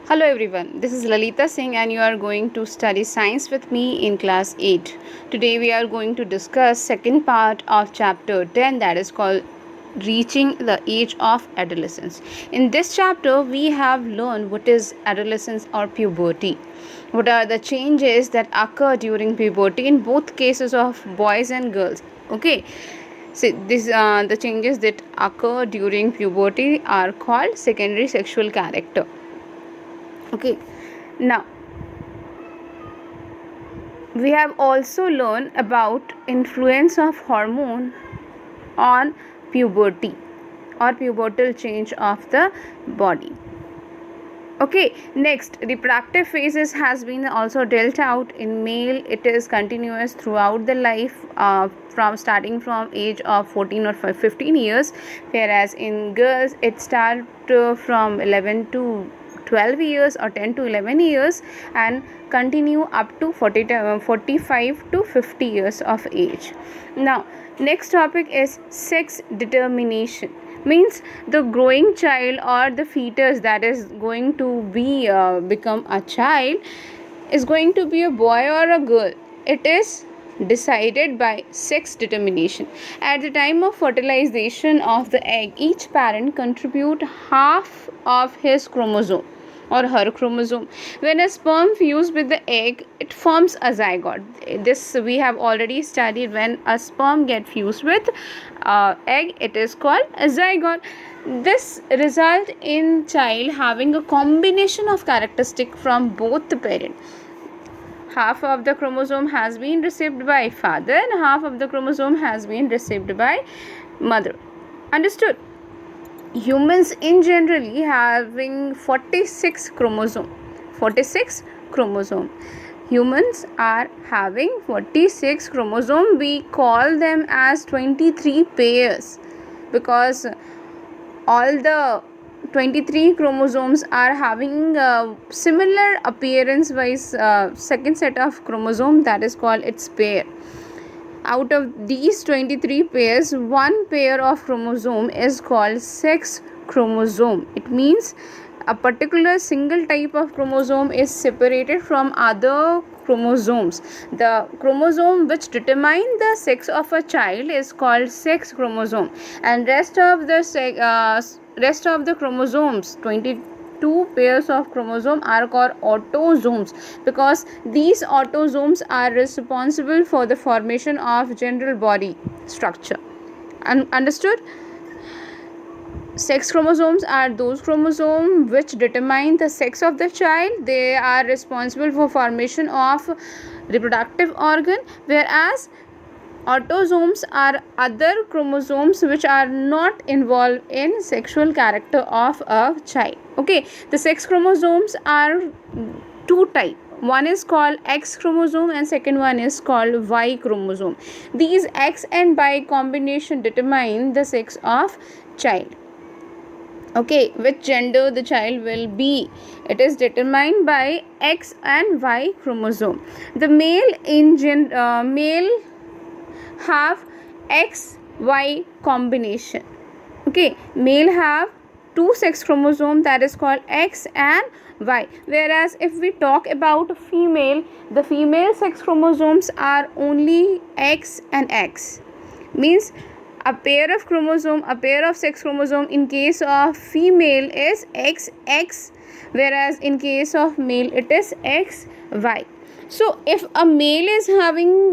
Hello everyone, this is Lalita Singh and you are going to study science with me in class 8. Today we are going to discuss second part of chapter 10, that is called reaching the age of adolescence. In this chapter we have learned what is adolescence or puberty. What are the changes that occur during puberty in both cases of boys and girls. Okay. So the changes that occur during puberty are called secondary sexual character. Okay, now we have also learned about influence of hormone on puberty or pubertal change of the body. Okay, next, reproductive phases has been also dealt out. In male it is continuous throughout the life, from starting from age of 14 or 15 years, whereas in girls it start from 11 to 12 years or 10 to 11 years and continue up to 45 to 50 years of age. Now next topic is sex determination, means the growing child or the fetus that is going to be become a child is going to be a boy or a girl. It is decided by sex determination. At the time of fertilization of the egg, each parent contribute half of his chromosome or her chromosome. When a sperm fuse with the egg, it forms a zygote. This we have already studied. When a sperm get fused with egg, it is called a zygote. This result in child having a combination of characteristic from both the parent. Half of the chromosome has been received by father and half of the chromosome has been received by mother. Understood? Humans in generally having 46 chromosome. Humans are having 46 chromosome. We call them as 23 pairs because all the 23 chromosomes are having similar appearance wise second set of chromosome, that is called its pair. Out of these 23 pairs, one pair of chromosome is called sex chromosome. It means a particular single type of chromosome is separated from other chromosomes. The chromosome which determine the sex of a child is called sex chromosome, and rest of the chromosomes, 22 pairs of chromosome, are called autosomes because these autosomes are responsible for the formation of general body structure. Understood? Sex chromosomes are those chromosomes which determine the sex of the child. They are responsible for formation of reproductive organ, whereas autosomes are other chromosomes which are not involved in sexual character of a child. Okay, the sex chromosomes are two types. One is called X chromosome and second one is called Y chromosome. These X and Y combination determine the sex of child. Okay, which gender the child will be, it is determined by X and Y chromosome. The male have XY combination. Okay, male have two sex chromosome, that is called X and Y, whereas if we talk about female, the female sex chromosomes are only X and X, means a pair of sex chromosome in case of female is XX, whereas in case of male it is XY. So if a male is having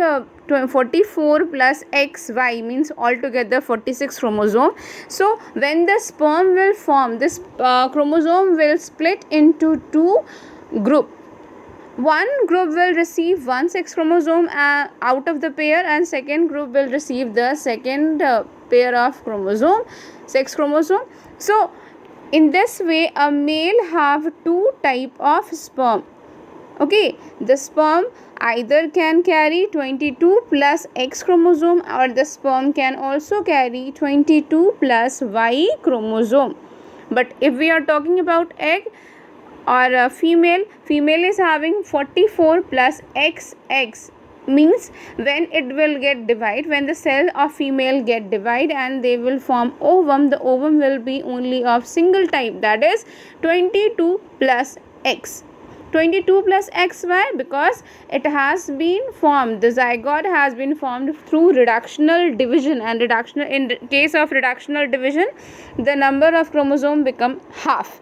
44 plus XY, means altogether 46 chromosome, so when the sperm will form, this chromosome will split into two group. One group will receive one sex chromosome out of the pair, and second group will receive the second pair of sex chromosome. So in this way a male have two type of sperm. Okay, the sperm either can carry 22 plus X chromosome or the sperm can also carry 22 plus Y chromosome. But if we are talking about egg or a female is having 44 plus XX, means when it will get divide, when the cell of female get divide and they will form ovum, the ovum will be only of single type, that is 22 plus X. 22 plus X. Why? Because it has been formed, the zygote has been formed through reductional division, and in case of reductional division, the number of chromosome become half.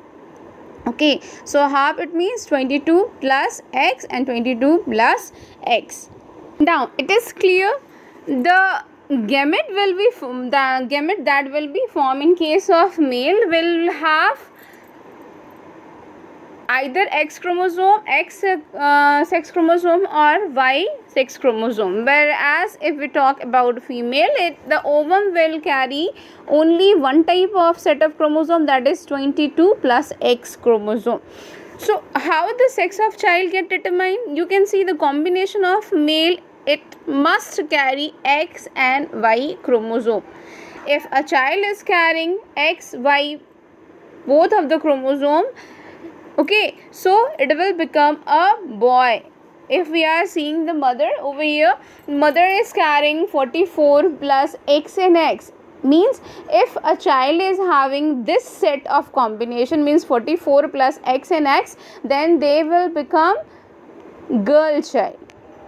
Okay, so half, it means 22 plus X and 22 plus X. Now it is clear the gamete that will be formed in case of male will have either X chromosome, X sex chromosome, or Y sex chromosome. Whereas if we talk about female, the ovum will carry only one type of set of chromosome, that is 22 plus X chromosome. So how the sex of child get determined? You can see the combination of male, it must carry X and Y chromosome. If a child is carrying X, Y, both of the chromosome, okay, so it will become a boy. If we are seeing the mother over here, mother is carrying 44 plus X and X, means if a child is having this set of combination, means 44 plus X and X, then they will become girl child.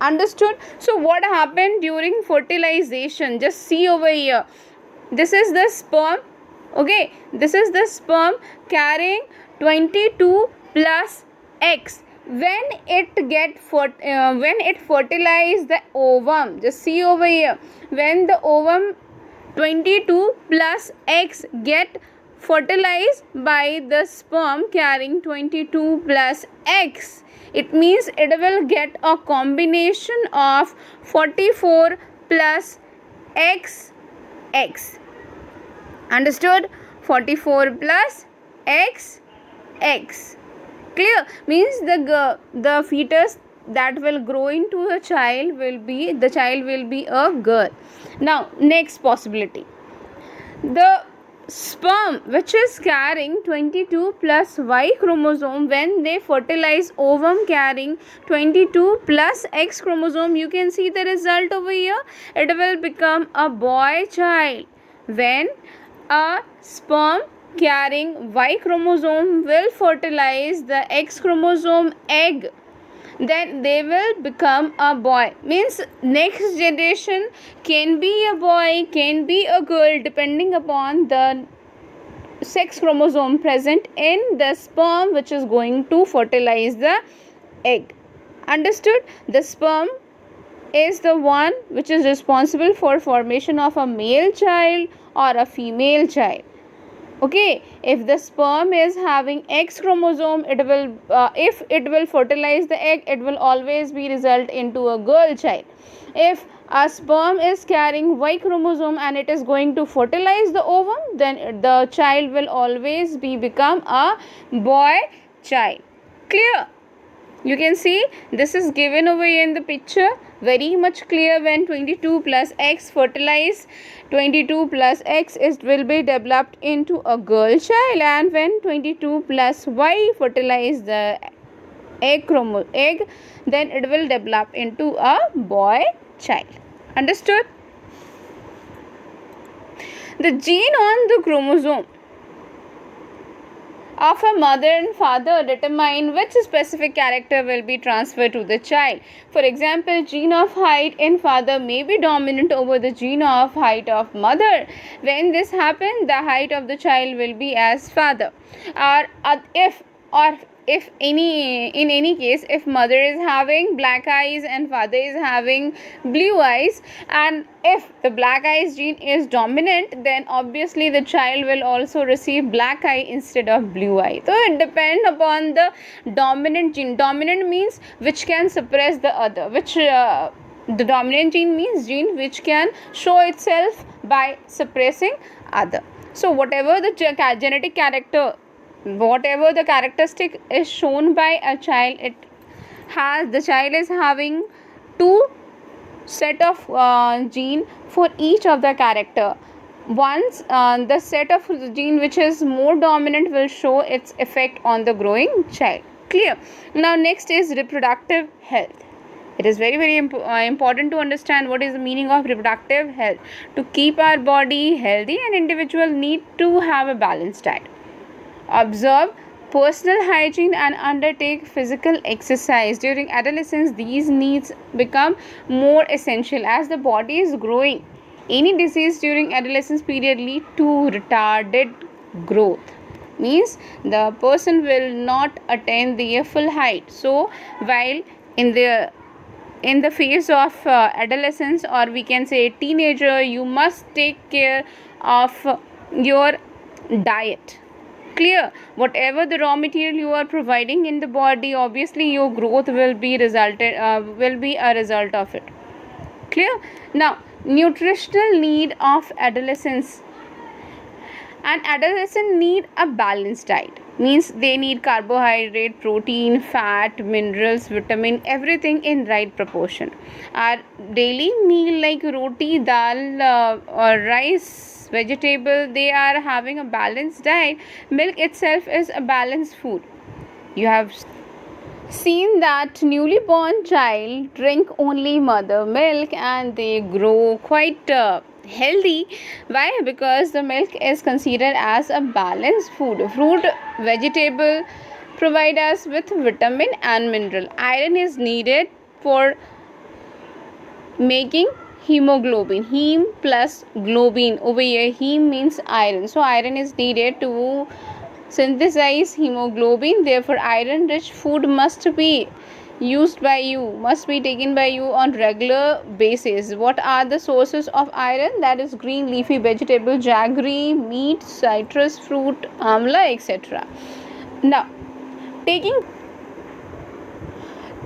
Understood? So what happened during fertilization? Just see over here, this is the sperm. Okay, this is the sperm carrying 22 plus X. When it fertilize the ovum, just see over here, when the ovum 22 plus X get fertilized by the sperm carrying 22 plus X, it means it will get a combination of 44 plus X. Understood? 44 plus X. Clear? Means the fetus that will grow into a child will be a girl. Now next possibility, the sperm which is carrying 22 plus Y chromosome, when they fertilize ovum carrying 22 plus X chromosome, you can see the result over here, it will become a boy child. When a sperm carrying Y chromosome will fertilize the X chromosome egg, then they will become a boy. Means next generation can be a boy, can be a girl, depending upon the sex chromosome present in the sperm which is going to fertilize the egg. Understood? The sperm is the one which is responsible for formation of a male child or a female child. Okay, if the sperm is having X chromosome, it will if it will fertilize the egg, it will always be result into a girl child. If a sperm is carrying Y chromosome and it is going to fertilize the ovum, then the child will always become a boy child. Clear? You can see this is given over here in the picture, very much clear. When 22 plus X fertilize 22 plus X, it will be developed into a girl child, and when 22 plus Y fertilize the egg, then it will develop into a boy child. Understood? The gene on the chromosome of a mother and father determine which specific character will be transferred to the child. For example, gene of height in father may be dominant over the gene of height of mother. When this happens, the height of the child will be as father. If in any case, if mother is having black eyes and father is having blue eyes, and if the black eyes gene is dominant, then obviously the child will also receive black eye instead of blue eye. So it depends upon the dominant gene. Dominant means which can suppress the other, the dominant gene means gene which can show itself by suppressing other. So whatever the genetic character, whatever the characteristic is shown by a child, the child is having two set of gene for each of the character. Once the set of gene which is more dominant will show its effect on the growing child. Clear? Now next is reproductive health. It is very important to understand what is the meaning of reproductive health. To keep our body healthy, an individual need to have a balanced diet. Observe personal hygiene and undertake physical exercise. During adolescence, these needs become more essential as the body is growing. Any disease during adolescence period lead to retarded growth, means the person will not attain their full height. So while in the phase of adolescence, or we can say teenager, you must take care of your diet. Clear? Whatever the raw material you are providing in the body, obviously your growth will be a result of it. Clear? Now, nutritional need of adolescence. An adolescent need a balanced diet, means they need carbohydrate, protein, fat, minerals, vitamin, everything in right proportion. Our daily meal like roti, dal, or rice, vegetable, they are having a balanced diet. Milk itself is a balanced food. You have seen that newly born child drink only mother milk and they grow quite healthy. Why? Because the milk is considered as a balanced food. Fruit, vegetable provide us with vitamin and mineral. Iron is needed for making hemoglobin. Heme plus globin, over here heme means iron, so iron is needed to synthesize hemoglobin. Therefore iron rich food must be used by you, must be taken by you on regular basis. What are the sources of iron? That is green leafy vegetable, jaggery, meat, citrus fruit, amla, etc. Now, taking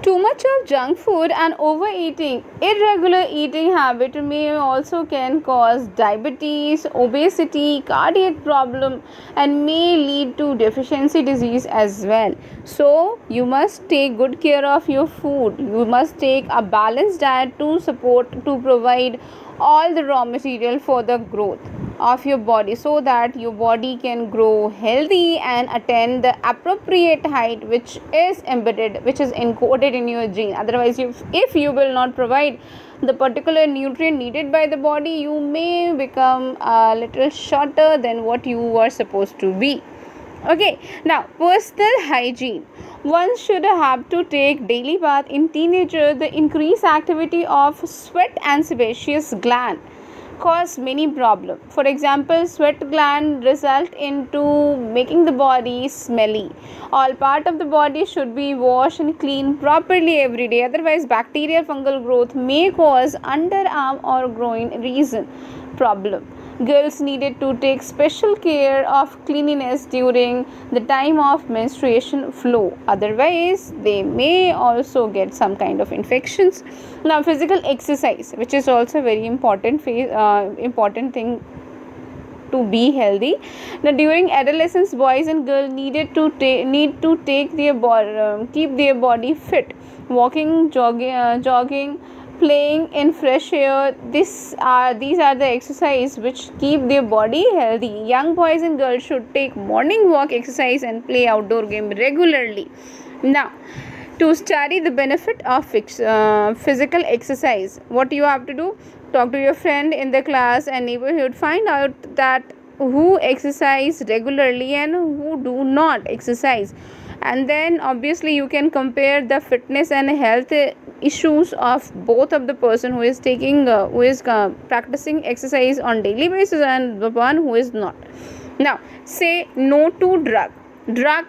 too much of junk food and overeating, irregular eating habit may also can cause diabetes, obesity, cardiac problem, and may lead to deficiency disease as well. So you must take good care of your food. You must take a balanced diet to provide all the raw material for the growth of your body, so that your body can grow healthy and attain the appropriate height which is embedded, which is encoded in your gene. Otherwise, if you will not provide the particular nutrient needed by the body, you may become a little shorter than what you were supposed to be. Okay, now personal hygiene. One should have to take daily bath. In teenager, the increased activity of sweat and sebaceous gland cause many problems. For example, sweat gland result into making the body smelly. All part of the body should be washed and cleaned properly every day. Otherwise, bacterial fungal growth may cause underarm or groin region problem. Girls needed to take special care of cleanliness during the time of menstruation flow. Otherwise, they may also get some kind of infections. Now, physical exercise, which is also very important thing to be healthy. Now, during adolescence, boys and girls need to take their keep their body fit. Walking, jogging, playing in fresh air, these are the exercise which keep their body healthy. Young boys and girls should take morning walk exercise and play outdoor game regularly. Now, to study the benefit of physical exercise, what you have to do? Talk to your friend in the class and neighborhood, find out that who exercise regularly and who do not exercise, and then obviously you can compare the fitness and health issues of both of the person who is practicing exercise on daily basis and the one who is not. Now, say no to drug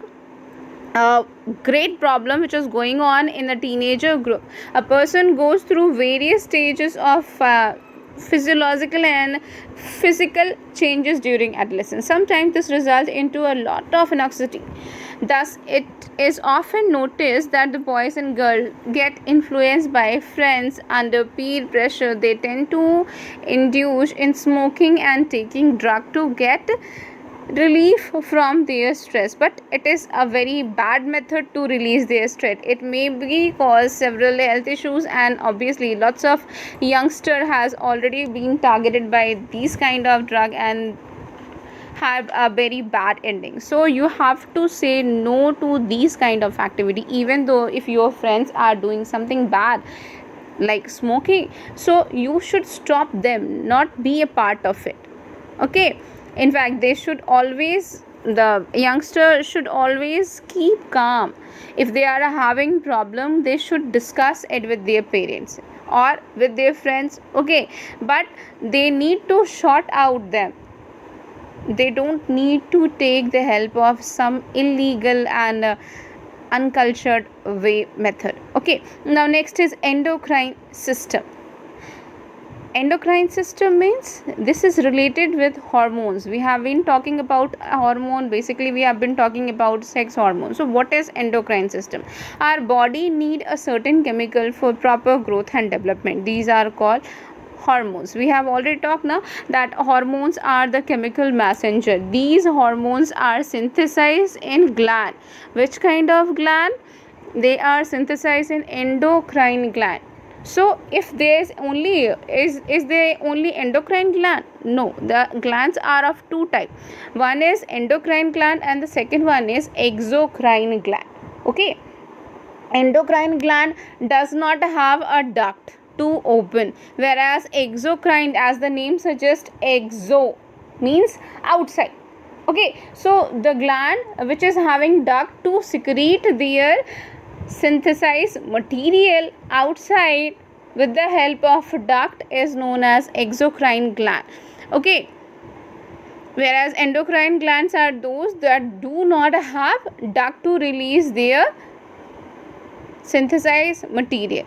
great problem which is going on in the teenager group. A person goes through various stages of physiological and physical changes during adolescence. Sometimes this results into a lot of anxiety. Thus, it is often noticed that the boys and girls get influenced by friends under peer pressure. They tend to indulge in smoking and taking drug to get relief from their stress, but it is a very bad method to release their stress. It may be cause several health issues, and obviously lots of youngster has already been targeted by these kind of drug and have a very bad ending. So you have to say no to these kind of activity, even though if your friends are doing something bad like smoking, so you should stop them, not be a part of it. Okay, in fact, they should always the youngster should always keep calm. If they are having problem, they should discuss it with their parents or with their friends, okay, but they need to sort out them. They don't need to take the help of some illegal and uncultured way method. Okay, now next is endocrine system. Endocrine system means this is related with hormones. We have been talking about hormone. Basically, we have been talking about sex hormone. So what is endocrine system? Our body need a certain chemical for proper growth and development. These are called hormones. We have already talked now that hormones are the chemical messenger. These hormones are synthesized in gland. Which kind of gland? They are synthesized in endocrine gland. So if there is only is there only endocrine gland? No, the glands are of two types. One is endocrine gland and the second one is exocrine gland. Okay, endocrine gland does not have a duct to open, whereas exocrine, as the name suggests, exo means outside. Okay, so the gland which is having duct to secrete their synthesized material outside with the help of duct is known as exocrine gland. Okay, whereas endocrine glands are those that do not have duct to release their synthesized material.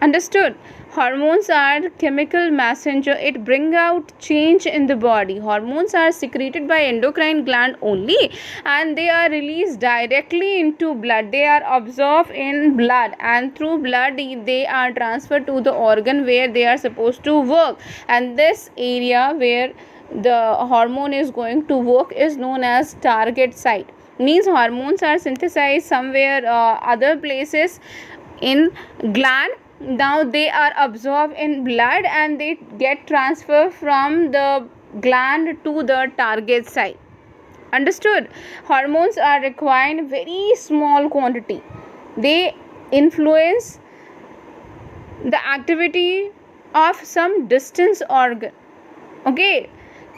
Understood? Hormones are chemical messenger. It bring out change in the body. Hormones are secreted by endocrine gland only, and they are released directly into blood. They are absorbed in blood, and through blood they are transferred to the organ where they are supposed to work. And this area where the hormone is going to work is known as target site. Means hormones are synthesized somewhere other places in gland. Now they are absorbed in blood and they get transferred from the gland to the target site. Understood? Hormones are required in very small quantity. They influence the activity of some distant organ. Okay,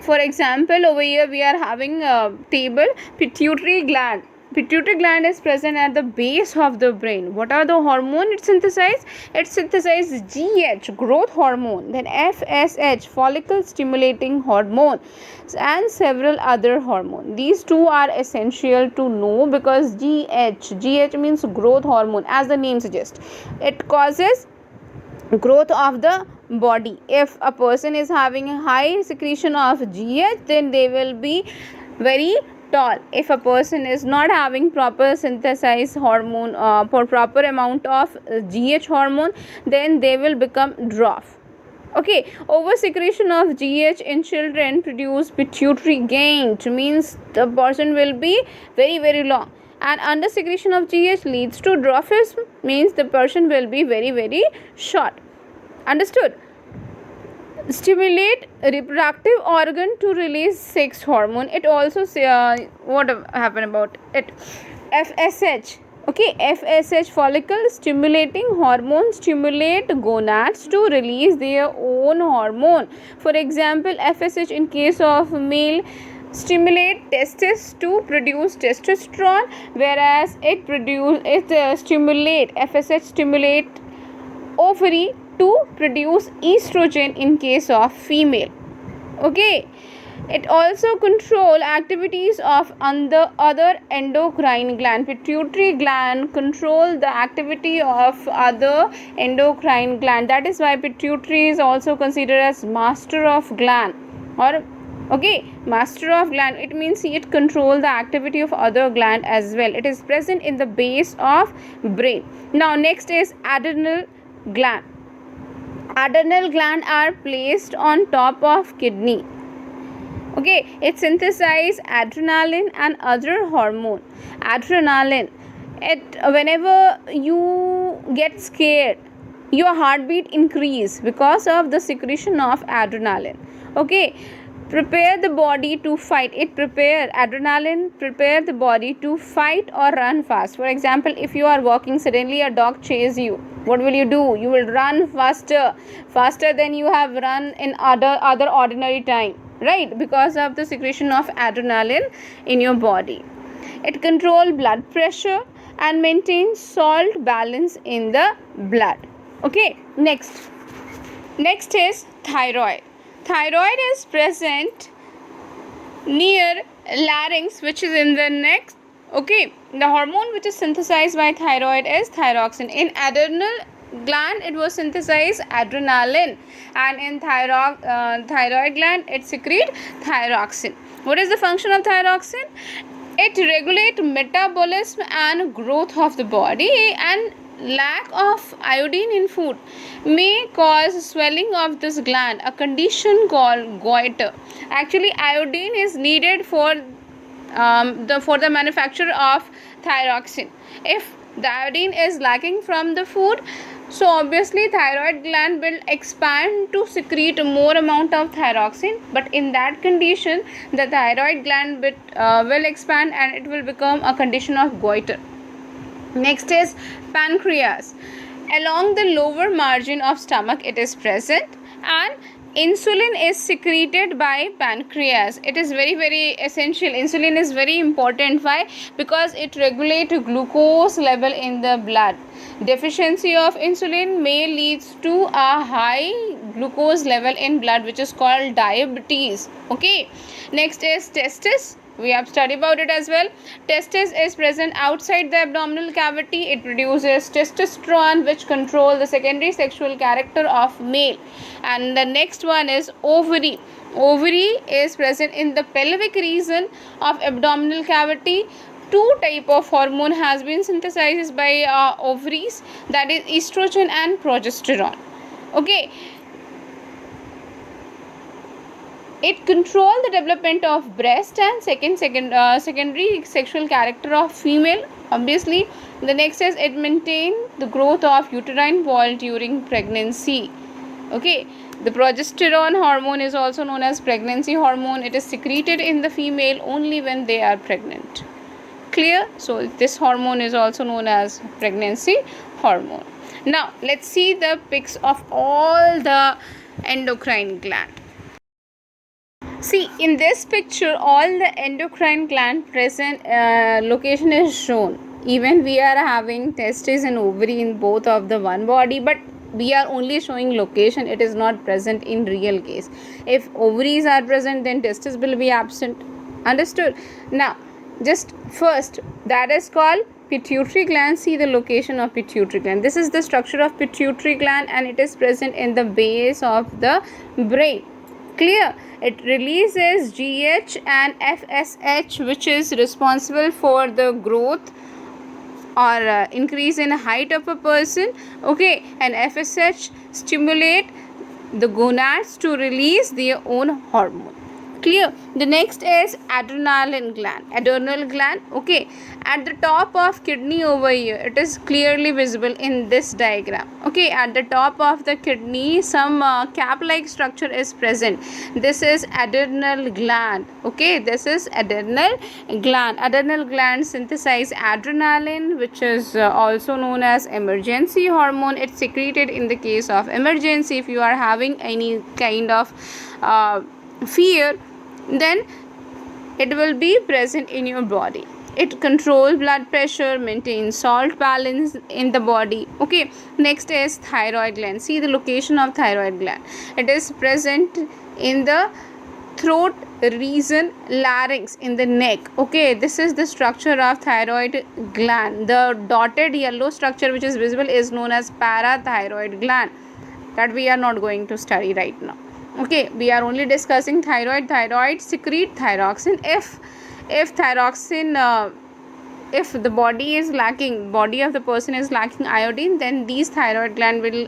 for example, over here we are having a table pituitary gland. Pituitary gland is present at the base of the brain. What are the hormone it synthesizes? It synthesizes GH, growth hormone, then FSH, follicle stimulating hormone, and several other hormones. These two are essential to know because GH means growth hormone, as the name suggests. It causes growth of the body. If a person is having a high secretion of GH, then they will be very tall. If a person is not having proper synthesized hormone for proper amount of GH hormone, then they will become dwarf. Okay, over secretion of GH in children produce pituitary gain, means the person will be very long, and under secretion of GH leads to dwarfism, means the person will be very short. Understood? Stimulate reproductive organ to release sex hormone. It also what happened about it? FSH. Okay, FSH, follicle stimulating hormone, stimulate gonads to release their own hormone. For example, FSH in case of male stimulate testes to produce testosterone, whereas FSH stimulate ovary to produce estrogen in case of female. Okay, it also control activities of other endocrine gland. Pituitary gland control the activity of other endocrine gland. That is why pituitary is also considered as master of gland, or master of gland. It means it control the activity of other gland as well. It is present in the base of brain. Now next is adrenal gland. Adrenal gland are placed on top of kidney. Okay, it synthesizes adrenaline and other hormone. Adrenaline, whenever you get scared, your heartbeat increase because of the secretion of adrenaline. Okay, prepare the body to fight. Adrenaline prepare the body to fight or run fast. For example, if you are walking, suddenly a dog chases you, what will you do? You will run faster than you have run in other ordinary time. right, because of the secretion of adrenaline in your body. It controls blood pressure and maintains salt balance in the blood. Okay, next is thyroid. Thyroid is present near larynx, which is in the neck. Okay, the hormone which is synthesized by thyroid is thyroxine. In adrenal gland it was synthesized adrenaline, and in thyroid gland it secrete thyroxine. What is the function of thyroxine? It regulates metabolism and growth of the body, and lack of iodine in food may cause swelling of this gland, a condition called goiter. Actually, iodine is needed for the manufacture of thyroxine. If the iodine is lacking from the food, so obviously thyroid gland will expand to secrete more amount of thyroxine, but in that condition the thyroid gland will expand and it will become a condition of goiter. Next is pancreas. Along the lower margin of stomach it is present, and insulin is secreted by pancreas. It is very essential. Insulin is very important. Why? Because it regulates glucose level in the blood. Deficiency of insulin may lead to a high glucose level in blood, which is called diabetes. Okay, next is testis. We have studied about it as well. Testis is present outside the abdominal cavity. It produces testosterone, which control the secondary sexual character of male. And the next one is ovary. Ovary is present in the pelvic region of abdominal cavity. Two type of hormone has been synthesized by ovaries, that is estrogen and progesterone. Okay, it controls the development of breast and secondary sexual character of female. Obviously, the next is it maintains the growth of uterine wall during pregnancy. Okay, the progesterone hormone is also known as pregnancy hormone. It is secreted in the female only when they are pregnant. Clear? So this hormone is also known as pregnancy hormone. Now let's see the pics of all the endocrine gland. See, in this picture all the endocrine gland present location is shown. Even we are having testes and ovary in both of the one body, but we are only showing location. It is not present in real case. If ovaries are present, then testes will be absent. Understood? Now just first, that is called pituitary gland. See the location of pituitary gland. This is the structure of pituitary gland, and it is present in the base of the brain. Clear? It releases GH and FSH, which is responsible for the growth or increase in height of a person. Okay, and FSH stimulate the gonads to release their own hormone. Clear? The next is adrenal gland. Okay, at the top of kidney over here, it is clearly visible in this diagram. Okay, at the top of the kidney some cap like structure is present. This is adrenal gland. Okay, this is adrenal gland synthesize adrenaline, which is also known as emergency hormone. It's secreted in the case of emergency. If you are having any kind of fear, then it will be present in your body. It controls blood pressure, maintains salt balance in the body. Okay, next is thyroid gland. See the location of thyroid gland. It is present in the throat region, larynx, in the neck. Okay, this is the structure of thyroid gland. The dotted yellow structure which is visible is known as parathyroid gland, that we are not going to study right now. Okay, we are only discussing thyroid secrete thyroxine. If thyroxine if the body of the person is lacking iodine, then these thyroid gland will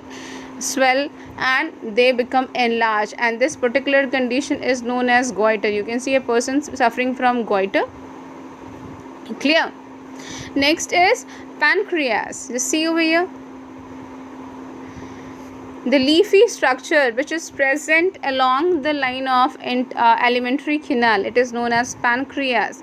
swell and they become enlarged, and this particular condition is known as goiter. You can see a person suffering from goiter. Clear? Next is pancreas. Just see over here the leafy structure which is present along the line of alimentary canal. It is known as pancreas.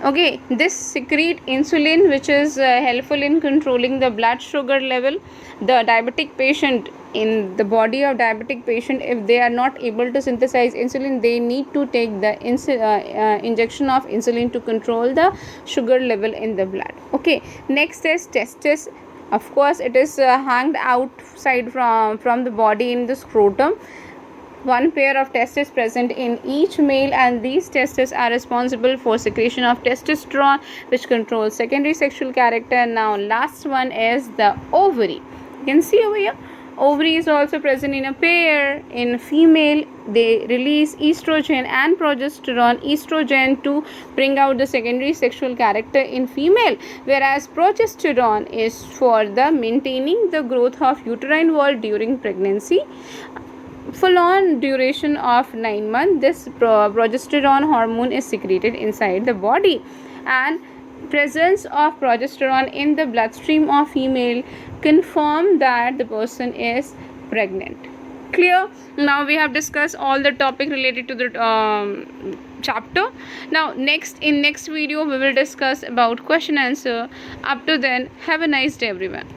Okay, this secrete insulin, which is helpful in controlling the blood sugar level. The diabetic patient in the body of diabetic patient, if they are not able to synthesize insulin, they need to take the injection of insulin to control the sugar level in the blood. Okay, next is testis. Of course, it is hanged outside from the body in the scrotum. One pair of testes present in each male, and these testes are responsible for secretion of testosterone, which controls secondary sexual character. Now last one is the ovary. You can see over here, ovary is also present in a pair. In female, they release estrogen and progesterone. Estrogen to bring out the secondary sexual character in female, whereas progesterone is for the maintaining the growth of uterine wall during pregnancy. Full on duration of 9 months, this progesterone hormone is secreted inside the body, and presence of progesterone in the bloodstream of female confirm that the person is pregnant. Clear? Now we have discussed all the topic related to the chapter. Now in next video we will discuss about question answer. Up to then, have a nice day everyone.